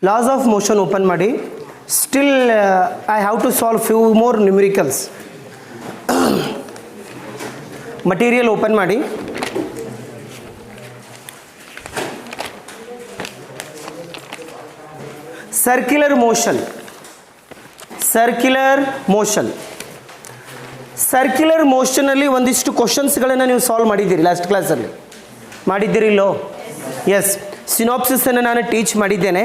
laws of motion open ಮಾಡಿ. Still I have to solve few more numericals. Material open ಮಾಡಿ. Circular motion. Circular ಮೋಷನಲ್ಲಿ ಒಂದಿಷ್ಟು ಕ್ವಶನ್ಸ್ಗಳನ್ನು ನೀವು solve ಮಾಡಿದ್ದೀರಿ last ಕ್ಲಾಸಲ್ಲಿ. ಮಾಡಿದ್ದೀರಿಲ್ಲೋ? S. ಸಿನಾಪ್ಸಿಸನ್ನು ನಾನು ಟೀಚ್ ಮಾಡಿದ್ದೇನೆ.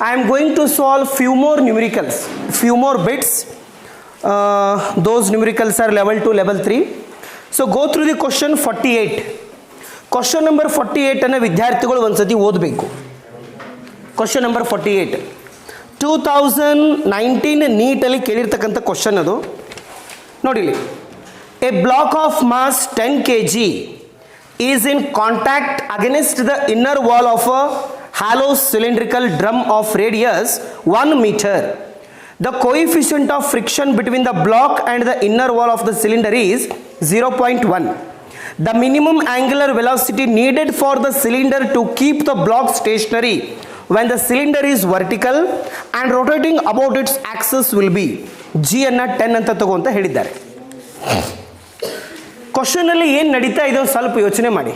I am going to solve few more numericals, few more bits. Those numericals are level 2, level 3. So go through the question 48. Question number 48 ವಿದ್ಯಾರ್ಥಿಗಳು ಒಂದ್ಸತಿ ಓದಬೇಕು. ಕ್ವಶನ್ ನಂಬರ್ 48 2019 ನೀಟಲ್ಲಿ ಕೇಳಿರ್ತಕ್ಕಂಥ ಕ್ವಶನ್ ಅದು. ನೋಡಿಲಿ, a block of mass 10 kg is in contact against the inner wall of a hollow cylindrical drum of radius 1 meter. The coefficient of friction between the block and the inner wall of the cylinder is 0.1. The minimum angular velocity needed for the cylinder to keep the block stationary when the cylinder is vertical and rotating about its axis will be G ಅನ್ನು 10 ಅಂತ ತಗೊಂತ ಹೇಳಿದ್ದಾರೆ. ಕ್ವಶನಲ್ಲಿ ಏನು ನಡೀತಾ ಇದೆ ಸ್ವಲ್ಪ ಯೋಚನೆ ಮಾಡಿ.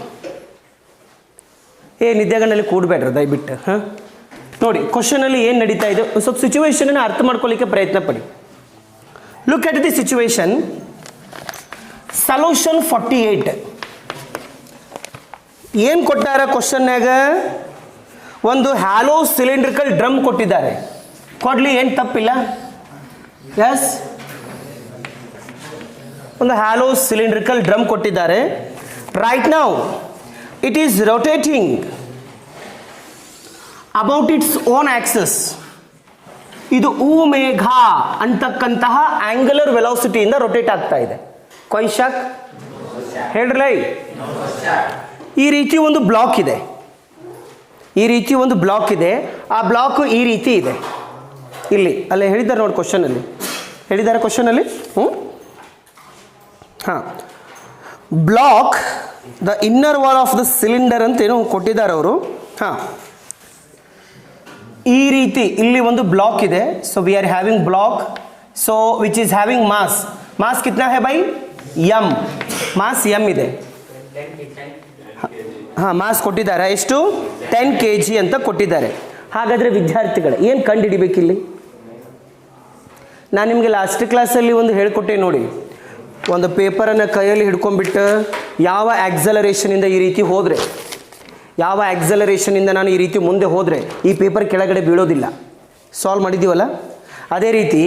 ನಿದ್ಯಾಗಣ್ಣಲ್ಲಿ ಕೂಡಬೇಡ್ರ ದಯವಿಟ್ಟು. ನೋಡಿ ಕ್ವಶನಲ್ಲಿ ಏನು ನಡೀತಾ ಇದೆ ಸ್ವಲ್ಪ ಸಿಚುವೇಶನನ್ನು ಅರ್ಥ ಮಾಡ್ಕೊಳ್ಳಿಕ್ಕೆ ಪ್ರಯತ್ನ ಪಡಿ. Look at the situation. Solution 48 ಏನು ಕೊಟ್ಟಾರ ಕ್ವಶನ್ಯಾಗ? ಒಂದು ಹ್ಯಾಲೋ ಸಿಲಿಂಡ್ರಿಕಲ್ ಡ್ರಮ್ ಕೊಟ್ಟಿದ್ದಾರೆ. ಕೊಡ್ಲಿ, ಏನು ತಪ್ಪಿಲ್ಲ. ಎಸ್, ಒಂದು ಹ್ಯಾಲೋ ಸಿಲಿಂಡ್ರಿಕಲ್ ಡ್ರಮ್ ಕೊಟ್ಟಿದ್ದಾರೆ. Right now it is rotating about its own axis. ಇದು ಮೇಘ ಅಂತಕ್ಕಂತಹ ಆಂಗ್ಯುಲರ್ ವೆಲಾಸಿಟಿಯಿಂದ ರೊಟೇಟ್ ಆಗ್ತಾ ಇದೆ. ಕೊಯ್ಶಾಕ್ ಹೇಳ್ರಲ್ಲ. ಈ ರೀತಿ ಒಂದು ಬ್ಲಾಕ್ ಇದೆ, ಆ ಬ್ಲಾಕ್ ಈ ರೀತಿ ಇದೆ. ಇಲ್ಲಿ ಅಲ್ಲೇ ಹೇಳಿದ್ದಾರೆ ನೋಡಿ ಕ್ವಶನಲ್ಲಿ, ಹಾಂ. Block the inner wall of the cylinder ಅಂತ ಏನೋ ಕೊಟ್ಟಿದ್ದಾರೆ ಅವರು. ಹಾಂ, ಈ ರೀತಿ ಇಲ್ಲಿ ಒಂದು ಬ್ಲಾಕ್ ಇದೆ. So we are having block, so which is having mass ಕಿತ್ನಾ ಹೈ ಬೈ? ಎಮ್. ಮಾಸ್ ಎಮ್ ಇದೆ. ಹಾಂ, ಮಾಸ್ ಕೊಟ್ಟಿದ್ದಾರೆ. ಎಷ್ಟು? 10 kg ಅಂತ ಕೊಟ್ಟಿದ್ದಾರೆ. ಹಾಗಾದರೆ ವಿದ್ಯಾರ್ಥಿಗಳು ಏನು ಕಂಡು ಹಿಡಿಬೇಕಿಲ್ಲಿ? ನಾನು ನಿಮಗೆ ಲಾಸ್ಟ್ ಕ್ಲಾಸಲ್ಲಿ ಒಂದು ಹೇಳಿಕೊಟ್ಟೆ ನೋಡಿ. ಒಂದು ಪೇಪರನ್ನು ಕೈಯಲ್ಲಿ ಹಿಡ್ಕೊಂಡ್ಬಿಟ್ಟು ಯಾವ ಆಕ್ಸಲರೇಷನಿಂದ ಈ ರೀತಿ ಹೋದರೆ, ಯಾವ ಆಕ್ಸಲರೇಷನಿಂದ ನಾನು ಈ ರೀತಿ ಮುಂದೆ ಹೋದರೆ ಈ ಪೇಪರ್ ಕೆಳಗಡೆ ಬೀಳೋದಿಲ್ಲ. ಸಾಲ್ವ್ ಮಾಡಿದ್ದೀವಲ್ಲ? ಅದೇ ರೀತಿ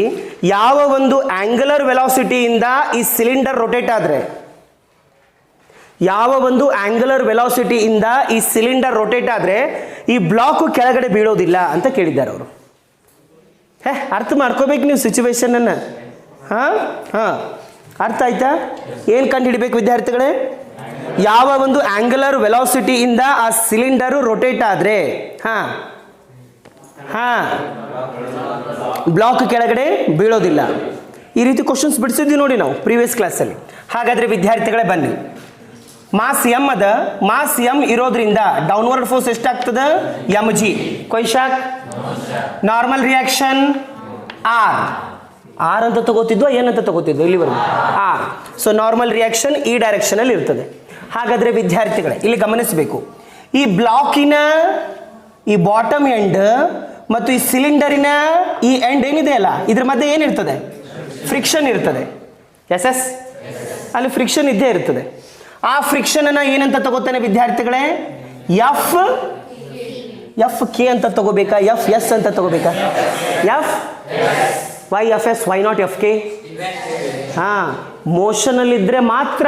ಯಾವ ಒಂದು ಆಂಗ್ಯುಲರ್ ವೆಲಾಸಿಟಿಯಿಂದ ಈ ಸಿಲಿಂಡರ್ ರೊಟೇಟ್ ಆದರೆ, ಈ ಬ್ಲಾಕು ಕೆಳಗಡೆ ಬೀಳೋದಿಲ್ಲ ಅಂತ ಕೇಳಿದ್ದಾರೆ ಅವರು. ಅರ್ಥ ಮಾಡ್ಕೋಬೇಕು ನೀವು ಸಿಚುವೇಶನನ್ನು. ಹಾಂ, ಅರ್ಥ ಆಯ್ತಾ? ಏನು ಕಂಡು ಹಿಡಿಬೇಕು ವಿದ್ಯಾರ್ಥಿಗಳೇ? ಯಾವ ಒಂದು ಆಂಗ್ಯುಲರ್ ವೆಲಾಸಿಟಿಯಿಂದ ಆ ಸಿಲಿಂಡರು ರೊಟೇಟ್ ಆದರೆ ಬ್ಲಾಕ್ ಕೆಳಗಡೆ ಬೀಳೋದಿಲ್ಲ. ಈ ರೀತಿ ಕ್ವಶನ್ಸ್ ಬಿಡಿಸಿದ್ವಿ ನೋಡಿ ನಾವು ಪ್ರೀವಿಯಸ್ ಕ್ಲಾಸಲ್ಲಿ. ಹಾಗಾದರೆ ವಿದ್ಯಾರ್ಥಿಗಳೇ ಬನ್ನಿ, ಮಾಸ್ ಎಮ್ ಅದ, ಮಾಸ್ ಎಮ್ ಇರೋದ್ರಿಂದ ಡೌನ್ವರ್ಡ್ ಫೋರ್ಸ್ ಎಷ್ಟಾಗ್ತದೆ? mg. ಕೊಯ್ಶಾಕ್ ನಾರ್ಮಲ್ ರಿಯಾಕ್ಷನ್ ಆರ್ ಅಂತ ತಗೋತಿದ್ವಾ, ಏನಂತ ತಗೋತಿದ್ವಾ ಇಲ್ಲಿವರೆಗೂ? ಆರ್. ಸೊ ನಾರ್ಮಲ್ ರಿಯಾಕ್ಷನ್ ಈ ಡೈರೆಕ್ಷನಲ್ಲಿ ಇರ್ತದೆ. ಹಾಗಾದರೆ ವಿದ್ಯಾರ್ಥಿಗಳೇ ಇಲ್ಲಿ ಗಮನಿಸಬೇಕು, ಈ ಬ್ಲಾಕಿನ ಈ ಬಾಟಮ್ ಎಂಡ್ ಮತ್ತು ಈ ಸಿಲಿಂಡರಿನ ಈ ಎಂಡ್ ಏನಿದೆ ಅಲ್ಲ, ಇದ್ರ ಮಧ್ಯೆ ಏನಿರ್ತದೆ? ಫ್ರಿಕ್ಷನ್ ಇರ್ತದೆ. ಎಸ್, ಅಲ್ಲಿ ಫ್ರಿಕ್ಷನ್ ಇದ್ದೇ ಇರ್ತದೆ. ಆ ಫ್ರಿಕ್ಷನನ್ನು ಏನಂತ ತಗೋತಾನೆ ವಿದ್ಯಾರ್ಥಿಗಳೇ? ಎಫ್ ಕೆ ಅಂತ ತಗೋಬೇಕಾ, ಎಫ್ ಎಸ್ ಅಂತ ತಗೋಬೇಕಾ? F. Why F S, why not F K? ಹಾಂ, ಮೋಷನಲ್ಲಿದ್ದರೆ ಮಾತ್ರ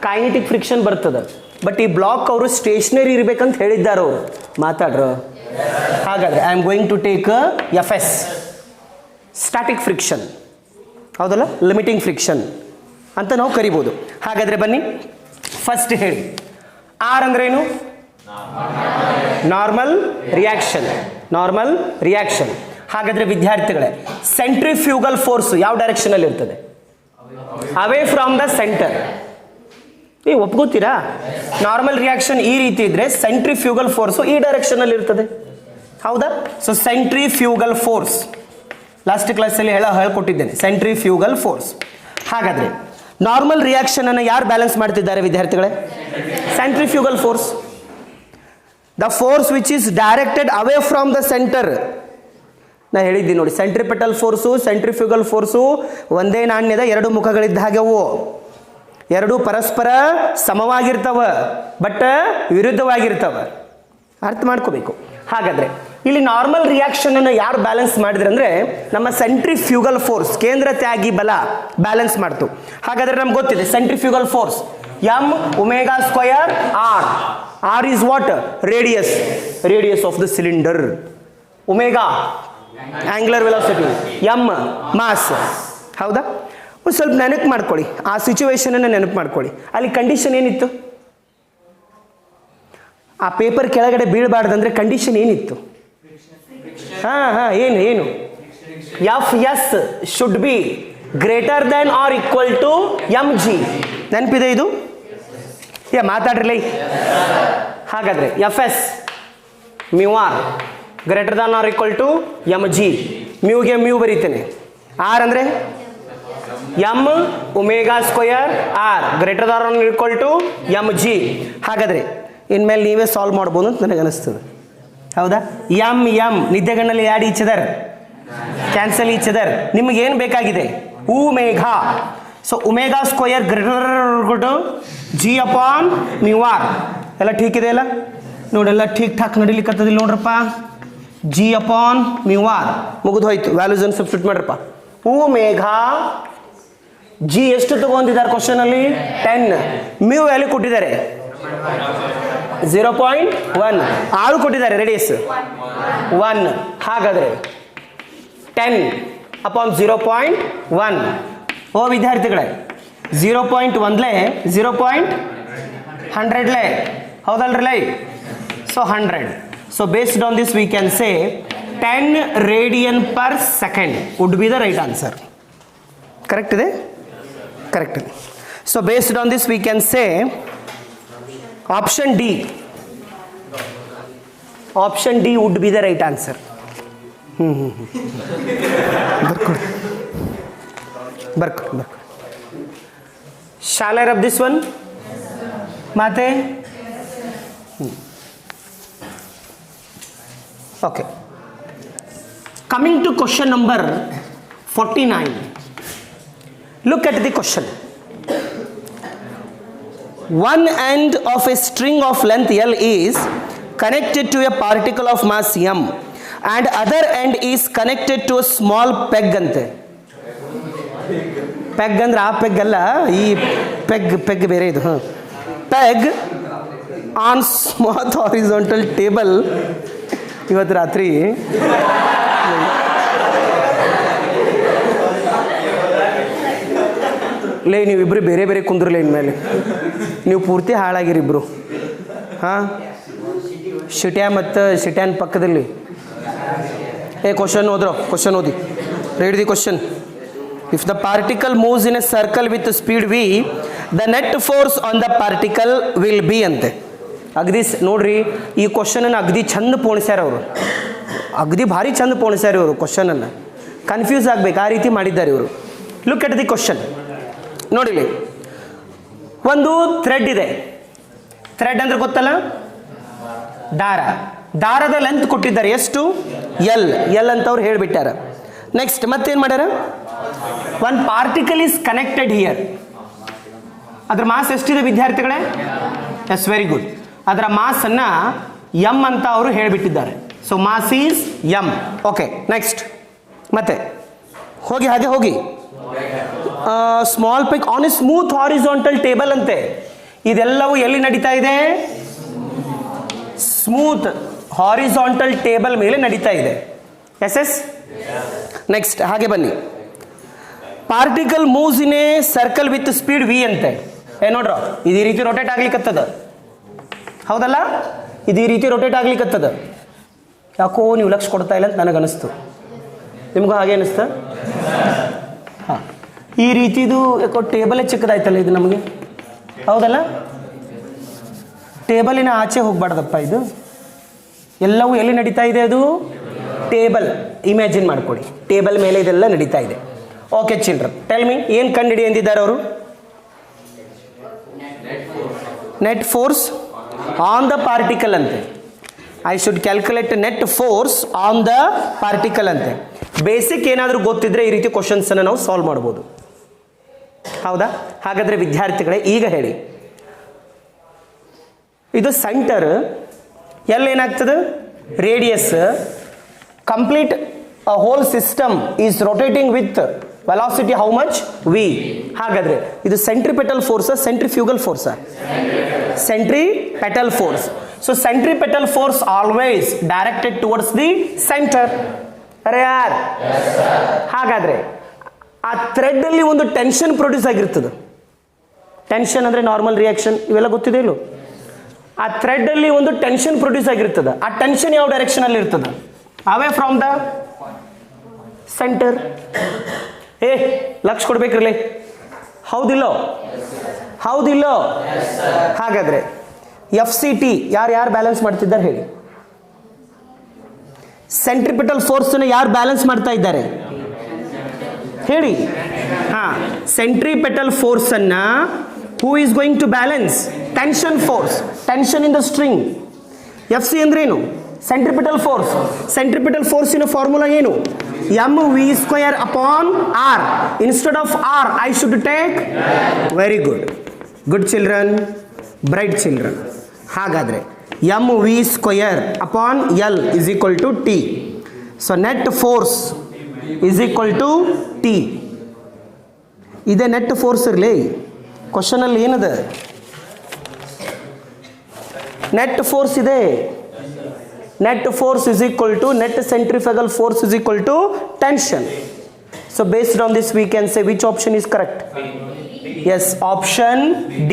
ಕೈನೆಟಿಕ್ ಫ್ರಿಕ್ಷನ್ ಬರ್ತದೆ. ಬಟ್ ಈ ಬ್ಲಾಕ್ ಅವರು ಸ್ಟೇಷನರಿ ಇರಬೇಕಂತ ಹೇಳಿದ್ದಾರೆ ಅವರು. ಮಾತಾಡ್ರು. ಹಾಗಾದರೆ I am going to take F S, static friction, ಹೌದಲ್ಲ, ಲಿಮಿಟಿಂಗ್ ಫ್ರಿಕ್ಷನ್ ಅಂತ ನಾವು ಕರಿಬೋದು. ಹಾಗಾದರೆ ಬನ್ನಿ ಫಸ್ಟ್ ಹೇಳಿ, ಆರ್ ಅಂದ್ರೆ ಏನು? Normal reaction. ಹಾಗಾದರೆ ವಿದ್ಯಾರ್ಥಿಗಳೇ ಸೆಂಟ್ರಿಫ್ಯೂಗಲ್ ಫೋರ್ಸ್ ಯಾವ ಡೈರೆಕ್ಷನಲ್ಲಿ ಇರ್ತದೆ? Away from the centre. ಒಪ್ಕೋತೀರಾ? ನಾರ್ಮಲ್ ರಿಯಾಕ್ಷನ್ ಈ ರೀತಿ ಇದ್ರೆ ಸೆಂಟ್ರಿಫ್ಯೂಗಲ್ ಫೋರ್ಸು ಈ ಡೈರೆಕ್ಷನಲ್ಲಿ ಇರ್ತದೆ. ಹೌದಾ? ಸೊ ಸೆಂಟ್ರಿಫ್ಯೂಗಲ್ ಫೋರ್ಸ್ ಲಾಸ್ಟ್ ಕ್ಲಾಸಲ್ಲಿ ಹೇಳ್ಕೊಟ್ಟಿದ್ದೇನೆ, ಸೆಂಟ್ರಿಫ್ಯೂಗಲ್ ಫೋರ್ಸ್. ಹಾಗಾದರೆ ನಾರ್ಮಲ್ ರಿಯಾಕ್ಷನನ್ನು ಯಾರು ಬ್ಯಾಲೆನ್ಸ್ ಮಾಡ್ತಿದ್ದಾರೆ ವಿದ್ಯಾರ್ಥಿಗಳೇ? Centrifugal force. The force which is directed away from the centre. ನಾ ಹೇಳಿದ್ದೀನಿ ನೋಡಿ, ಸೆಂಟ್ರಿಪೆಟಲ್ ಫೋರ್ಸು ಸೆಂಟ್ರಿಫ್ಯೂಗಲ್ ಫೋರ್ಸು ಒಂದೇ ನಾಣ್ಯದ ಎರಡು ಮುಖಗಳಿದ್ದ ಹಾಗೆ ಅವು ಎರಡು ಪರಸ್ಪರ ಸಮವಾಗಿರ್ತವ ಬಟ್ ವಿರುದ್ಧವಾಗಿರ್ತವ. ಅರ್ಥ ಮಾಡ್ಕೋಬೇಕು. ಹಾಗಾದರೆ ಇಲ್ಲಿ ನಾರ್ಮಲ್ ರಿಯಾಕ್ಷನನ್ನು ಯಾರು ಬ್ಯಾಲೆನ್ಸ್ ಮಾಡಿದ್ರೆ ಅಂದರೆ ನಮ್ಮ ಸೆಂಟ್ರಿಫ್ಯೂಗಲ್ ಫೋರ್ಸ್, ಕೇಂದ್ರ ತ್ಯಾಗಿ ಬಲ ಬ್ಯಾಲೆನ್ಸ್ ಮಾಡ್ತು. ಹಾಗಾದರೆ ನಮ್ಗೆ ಗೊತ್ತಿದೆ centrifugal force M omega square R. R is what? Radius of the cylinder. Omega angular velocity, M mass. ಹೌದಾ? ಒಂದು ಸ್ವಲ್ಪ ನೆನಪು ಮಾಡ್ಕೊಳ್ಳಿ, ಆ ಸಿಚುವೇಶನನ್ನು ನೆನಪು ಮಾಡ್ಕೊಳ್ಳಿ. ಅಲ್ಲಿ ಕಂಡೀಷನ್ ಏನಿತ್ತು? ಆ ಪೇಪರ್ ಕೆಳಗಡೆ ಬೀಳಬಾರ್ದಂದ್ರೆ ಕಂಡೀಷನ್ ಏನಿತ್ತು? ಏನು F S should be greater than or equal to M G. ನೆನಪಿದೆ ಇದು? ಮಾತಾಡ್ರಲಿ. ಹಾಗಾದ್ರೆ F S mu R greater than or equal to M G. ಮ್ಯೂಗೆ ಮ್ಯೂ ಬರೀತೇನೆ. ಆರ್ ಅಂದರೆ M omega square R greater than or equal to M G. ಹಾಗಾದರೆ ಇನ್ಮೇಲೆ ನೀವೇ ಸಾಲ್ವ್ ಮಾಡ್ಬೋದು ಅಂತ ನನಗೆ ಅನಿಸ್ತದೆ. ಹೌದಾ? ಎಮ್ ನಿದ್ದೆಗಣ್ಣಲ್ಲಿ add each other, cancel each other. ನಿಮಗೇನು ಬೇಕಾಗಿದೆ? Omega. So omega square greater to G upon mu R. ಎಲ್ಲ ಠೀಕ್ ಇದೆ ಅಲ್ಲ? ನೋಡೆಲ್ಲ ಠೀಕ್ ಠಾಕ್ ನಡಿಲಿಕ್ಕತ್ತದಿಲ್ಲ ನೋಡ್ರಪ್ಪ. ಜಿ ಅಪಾನ್ ಮ್ಯೂ ಆರ್ ಮುಗಿದು ಹೋಯ್ತು. ವ್ಯಾಲ್ಯೂಸನ್ನು ಸಬ್ಸ್ಟಿಟ್ಯೂಟ್ ಮಾಡ್ರಪ್ಪ. ಒಮೆಗಾ ಜಿ ಎಷ್ಟು ತಗೊಂಡಿದ್ದಾರೆ ಕ್ವಶನಲ್ಲಿ? 10. ಮ್ಯೂ ವ್ಯಾಲ್ಯೂ ಕೊಟ್ಟಿದ್ದಾರೆ 0.1. ಆರು ಕೊಟ್ಟಿದ್ದಾರೆ, ರೇಡಿಯಸ್ 1. ಹಾಗಾದರೆ 10 ಅಪಾನ್ 0.1. ಓ ವಿದ್ಯಾರ್ಥಿಗಳೇ, 0.1ಲೇ 0.100ಲೇ, ಹೌದಲ್ರಲ್ಲೇ? So 100. So based on this we can say 10 radian per second would be the right answer. Correct ಇದೆ? ಕರೆಕ್ಟ್ ಇದೆ. So based on this we can say option D would be the right answer. ಬರ್ಕೊಡಿ. Shall I rub this one? ಮಾತೆ okay. Coming to question number 49. Look at the question. One end of a string of length L is connected to a particle of mass M and other end is connected to a small peg ante. Peg ಅಂದ್ರೆ ಆ peg ಅಲ್ಲ, ಈ peg ಬೇರೆ ಇದು. Peg on small horizontal table. ಇವತ್ತು ರಾತ್ರಿ ನೀವಿಬ್ರು ಬೇರೆ ಬೇರೆ ಕುಂದ್ರಲ್ಲ ಇನ್ಮೇಲೆ. ನೀವು ಪೂರ್ತಿ ಹಾಳಾಗಿರಿಬ್ರು. ಹಾಂ, ಶಿಟ್ಯಾನ್ ಪಕ್ಕದಲ್ಲಿ. ಕ್ವಶನ್ ಓದಿ. Read the question. If the particle moves in a circle with speed v, the net force on the particle will be ಅಂತೆ. ಅಗದಿ ನೋಡ್ರಿ, ಈ ಕ್ವಶನನ್ನು ಅಗದಿ ಚಂದ ಪೋಣಿಸ್ಯಾರ ಅವರು. ಅಗದಿ ಭಾರಿ ಚಂದ ಪೋಣಿಸ್ಯಾರ ಇವರು ಕ್ವಶನನ್ನು. ಕನ್ಫ್ಯೂಸ್ ಆಗಬೇಕು ಆ ರೀತಿ ಮಾಡಿದ್ದಾರೆ ಇವರು. Look at the question. ನೋಡಿಲಿ, ಒಂದು ಥ್ರೆಡ್ ಇದೆ. ಥ್ರೆಡ್ ಅಂದ್ರೆ ಗೊತ್ತಲ್ಲ, ದಾರದ ಲೆಂತ್ ಕೊಟ್ಟಿದ್ದಾರೆ ಎಷ್ಟು? ಎಲ್ ಅಂತ ಅವ್ರು ಹೇಳಿಬಿಟ್ಟಾರ. ನೆಕ್ಸ್ಟ್ ಮತ್ತೇನು ಮಾಡ್ಯಾರ? ಒಂದು ಪಾರ್ಟಿಕಲ್ ಈಸ್ ಕನೆಕ್ಟೆಡ್ ಹಿಯರ್. ಅದರ ಮಾಸ್ ಎಷ್ಟಿದೆ ವಿದ್ಯಾರ್ಥಿಗಳೇ? Yes, very good. ಅದರ ಮಾಸನ್ನು ಎಮ್ ಅಂತ ಅವರು ಹೇಳಿಬಿಟ್ಟಿದ್ದಾರೆ. So mass is M. Okay, next ಮತ್ತೆ ಹೋಗಿ small peg on a smooth horizontal table ಅಂತೆ. ಇದೆಲ್ಲವೂ ಎಲ್ಲಿ ನಡೀತಾ ಇದೆ? ಸ್ಮೂತ್ ಹಾರಿಜಾಂಟಲ್ ಟೇಬಲ್ ಮೇಲೆ ನಡೀತಾ ಇದೆ. ಎಸ್. ನೆಕ್ಸ್ಟ್ ಹಾಗೆ ಬನ್ನಿ. Particle moves in a circle with speed v ಅಂತೆ. ನೋಡ್ರ, ಇದು ಈ ರೀತಿ ರೊಟೇಟ್ ಆಗ್ಲಿಕ್ಕತ್ತದ, ಹೌದಲ್ಲ? ಇದು ಈ ರೀತಿ ರೊಟೇಟ್ ಆಗ್ಲಿಕ್ಕತ್ತದ. ಯಾಕೋ ನೀವು ಲಕ್ಷ ಕೊಡ್ತಾ ಇಲ್ಲ ಅಂತ ನನಗನ್ನಿಸ್ತು. ನಿಮಗೂ ಹಾಗೆ ಅನ್ನಿಸ್ತ? ಹಾಂ, ಈ ರೀತಿದು ಯಾಕೋ ಟೇಬಲೇ ಚಿಕ್ಕದಾಯ್ತಲ್ಲ ಇದು ನಮಗೆ, ಹೌದಲ್ಲ? ಟೇಬಲಿನ ಆಚೆ ಹೋಗ್ಬಾರ್ದಪ್ಪ ಇದು. ಎಲ್ಲವೂ ಎಲ್ಲಿ ನಡೀತಾ ಇದೆ? ಅದು ಟೇಬಲ್. ಇಮ್ಯಾಜಿನ್ ಮಾಡ್ಕೊಳ್ಳಿ, ಟೇಬಲ್ ಮೇಲೆ ಇದೆಲ್ಲ ನಡೀತಾ ಇದೆ. ಓಕೆ ಚಿಲ್ಡ್ರನ್, ಟೆಲ್ ಮಿ, ಏನು ಕಂಡುಹಿಡಿ ಎಂದಿದ್ದಾರೆ ಅವರು? Net force on the particle ಅಂತೆ. I should calculate net force on the particle ಅಂತೆ. ಬೇಸಿಕ್ ಏನಾದರೂ ಗೊತ್ತಿದ್ರೆ ಈ ರೀತಿ ಕ್ವಶನ್ಸನ್ನು ನಾವು ಸಾಲ್ವ್ ಮಾಡ್ಬೋದು. ಹೌದಾ? ಹಾಗಾದರೆ ವಿದ್ಯಾರ್ಥಿಗಳೇ ಈಗ ಹೇಳಿ, ಇದು ಸೆಂಟರ್, ಎಲ್ಲೇನಾಗ್ತದೆ? Radius. Complete a whole system is rotating with velocity how much? V. ಹಾಗಾದ್ರೆ ಇದು centripetal force, centrifugal force? Centripetal force. So centripetal force always directed towards the centre. ಅರೆ ಯಾರ್? ಹಾಗಾದ್ರೆ ಆ ಥ್ರೆಡ್ ಅಲ್ಲಿ ಒಂದು ಟೆನ್ಷನ್ ಪ್ರೊಡ್ಯೂಸ್ ಆಗಿರ್ತದೆ. ಟೆನ್ಷನ್ ಅಂದ್ರೆ ನಾರ್ಮಲ್ ರಿಯಾಕ್ಷನ್, ಇವೆಲ್ಲ ಗೊತ್ತಿದೆ ಇಲ್ಲೋ? ಆ ಥ್ರೆಡ್ ಅಲ್ಲಿ ಒಂದು ಟೆನ್ಷನ್ ಪ್ರೊಡ್ಯೂಸ್ ಆಗಿರ್ತದೆ. ಆ ಟೆನ್ಷನ್ ಯಾವ ಡೈರೆಕ್ಷನ್ ಅಲ್ಲಿ ಇರ್ತದೆ? Away from the centre. ಲಕ್ಷ ಕೊಡ್ಬೇಕ್ರಲ್ಲೇ, ಹೌದಿಲ್ಲೋ? ಹೌದಿಲ್ಲೋ? ಹಾಗಾದ್ರೆ FCT ಯಾರು ಬ್ಯಾಲೆನ್ಸ್ ಮಾಡ್ತಿದ್ದಾರೆ ಹೇಳಿ? ಸೆಂಟ್ರಿಪಿಟಲ್ ಫೋರ್ಸ್ ಯಾರು ಬ್ಯಾಲೆನ್ಸ್ ಮಾಡ್ತಾ ಇದ್ದಾರೆ ಹೇಳಿ? ಸೆಂಟ್ರಿಪೆಟಲ್ ಫೋರ್ಸ್ ಅನ್ನ who is going to balance? Tension force, tension in the string. FC ಅಂದ್ರೇನು? Centripetal force. ಸೆಂಟ್ರಿಪಿಟಲ್ ಫೋರ್ಸಿನ ಫಾರ್ಮುಲಾ ಏನು? mv² upon r. Instead of r I should take? Very good. Good children, bright children. ಹಾಗಾದ್ರೆ mv² upon L is equal to T. So net force is equal to T. ಇದೆ net force ಇರಲಿ. Question ಅಲ್ಲಿ ಏನದ? Net force ಇದೆ. Net force is equal to net centrifugal force is equal to tension. So based on this we can say which option is correct? Yes, option D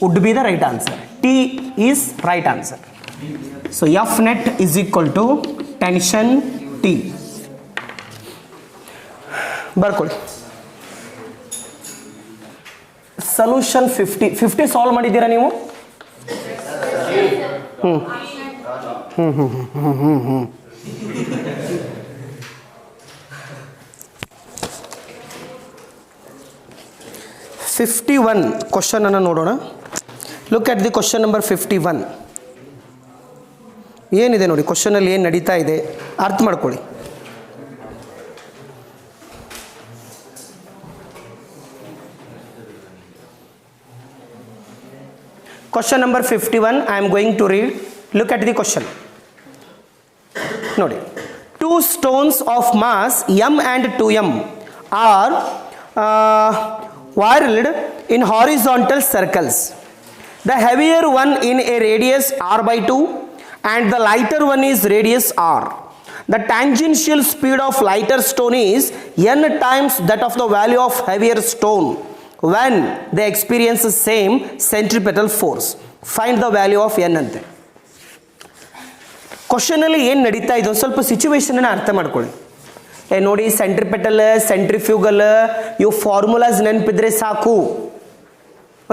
would be the right answer. T is right answer. So F net is equal to tension T. ಬರ್ಕೊಳ್ಳಿ. Solution 50 solve ಮಾಡಿದ್ದೀರಾ ನೀವು? 51 question ಅನ್ನು ನೋಡೋಣ. Look at the question number 51. ಏನಿದೆ ನೋಡಿ, question ಅಲ್ಲಿ ಏನು ನಡೀತಾ ಇದೆ ಅರ್ಥ ಮಾಡ್ಕೊಳ್ಳಿ. Question number 51 I am going to read. Look at the question. Nodi. Two stones of mass m and 2m are whirled in horizontal circles. The heavier one in a radius r by 2 and the lighter one is radius r. The tangential speed of lighter stone is n times that of the value of heavier stone when they experience the same centripetal force. Find the value of n ante. Question ಅಲ್ಲಿ ಏನು ನಡೀತಾ ಇದೆ ಸ್ವಲ್ಪ situation ಅನ್ನು ಅರ್ಥ ಮಾಡ್ಕೊಳ್ಳಿ. ನೋಡಿ, centripetal, centrifugal ಇವು ಫಾರ್ಮುಲಾಸ್ ನೆನಪಿದ್ರೆ ಸಾಕು.